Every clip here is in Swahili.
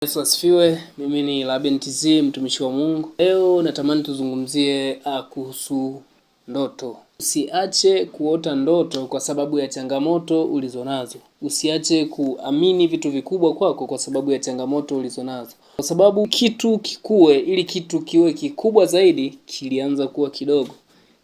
Yesu asifiwe. Mimi ni Laben TZ, mtumishi wa Mungu. Leo natamani tuzungumzie kuhusu ndoto. Usiache kuota ndoto kwa sababu ya changamoto ulizonazo. Usiache kuamini vitu vikubwa kwako kwa sababu ya changamoto ulizonazo. Kwa sababu kitu kikue, ili kitu kiwe kikubwa zaidi, kilianza kuwa kidogo.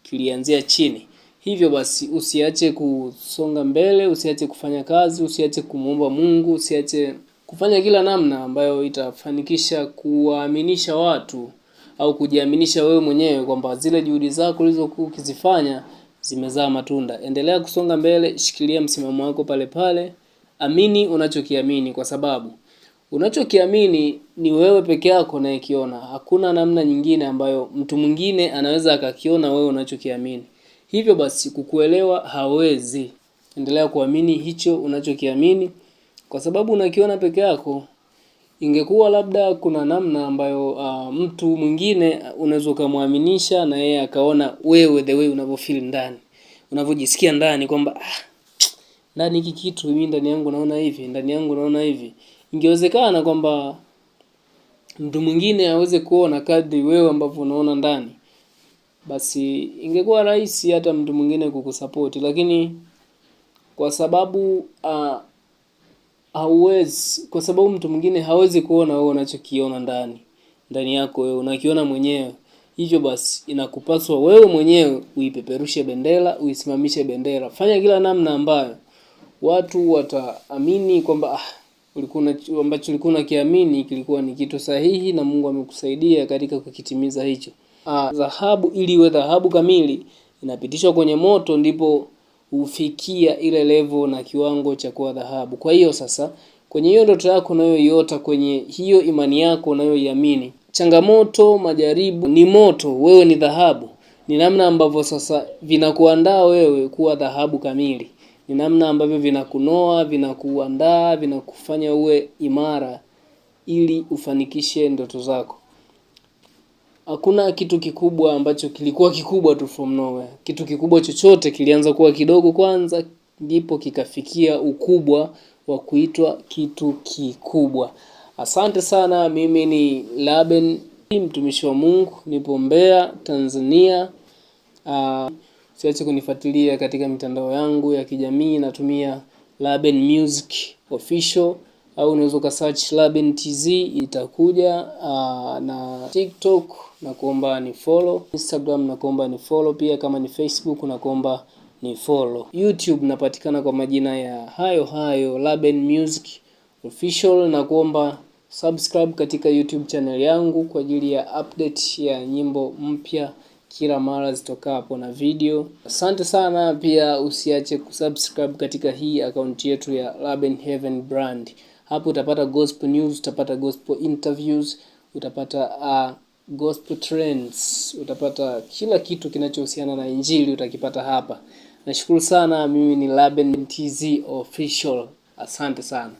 Kilianzia chini. Hivyo basi usiache kusonga mbele, usiache kufanya kazi, usiache kumuomba Mungu, usiache kufanya kila namna ambayo itafanikisha kuwaaminisha watu au kujiaminisha wewe mwenyewe kwamba zile juhudi zako ulizokuwa ukizifanya zimezaa matunda. Endelea kusonga mbele, shikilia msimamo wako pale pale, amini unachokiamini kwa sababu unachokiamini ni wewe peke yako unayekiona. Hakuna namna nyingine ambayo mtu mwingine anaweza akakiona wewe unachokiamini. Hivyo basi kukuelewa hawezi. Endelea kuamini hicho unachokiamini kwa sababu unakiona peke yako. Ingekuwa labda kuna namna ambayo mtu mwingine unaweza kumuaminisha na yeye akaona wewe the way unavyofeel ndani. Unavyojisikia ndani kwamba ndani hiki kitu mimi ndani yangu naona hivi, ndani yangu naona hivi. Ingewezekana kwamba mtu mwingine aweze kuona kadri wewe ambavyo unaona ndani. Basi ingekuwa rahisi hata mtu mwingine kukusupport, lakini kwa sababu kwa sababu mtu mwingine hawezi kuona wewe unachokiona ndani yako, wewe unakiona mwenyewe. Hivyo basi inakupaswa wewe mwenyewe uipeperushe bendera, uisimamishe bendera. Fanya kila namna ambayo watu wataamini kwamba ambacho ulikuwa unakiamini kilikuwa ni kitu sahihi na Mungu amekusaidia katika kukitimiza hicho. Dhahabu ili iwe dhahabu kamili inapitishwa kwenye moto ndipo ufikia ile level na kiwango cha kuwa dhahabu. Kwa hiyo sasa kwenye hiyo ndoto yako unayoiota, kwenye hiyo imani yako unayoiamini, changamoto, majaribu ni moto, wewe ni dhahabu. Ni namna ambavyo sasa vinakuandaa wewe kuwa dhahabu kamili. Ni namna ambavyo vinakunoa, vinakuandaa, vinakufanya uwe imara ili ufanikishe ndoto zako. Hakuna kitu kikubwa ambacho kilikuwa kikubwa tu from nowhere. Kitu kikubwa chochote kilianza kuwa kidogo kwanza ndipo kikafikia ukubwa wa kuitwa kitu kikubwa. Asante sana, mimi ni Laben, mtumishi wa Mungu, nipo Mbeya, Tanzania. Usiache kunifuatilia katika mitandao yangu ya kijamii, natumia Laben Music Official au unaweza ukasearch Laben TZ itakuja. Na TikTok nakuomba ni follow, Instagram nakuomba ni follow pia, kama ni Facebook nakuomba ni follow. YouTube napatikana kwa majina ya hayo Laben Music Official. Nakuomba subscribe katika YouTube channel yangu kwa ajili ya update ya nyimbo mpya kila mara zitokapo na video. Asante sana, pia usiache kusubscribe katika hii account yetu ya Laben Heaven Brand. Hapo utapata gospel news, utapata gospel interviews, utapata gospel trends, utapata kila kitu kinachohusiana na injili utakipata hapa. Nashukuru sana, mimi ni Laben TZ Official. Asante sana.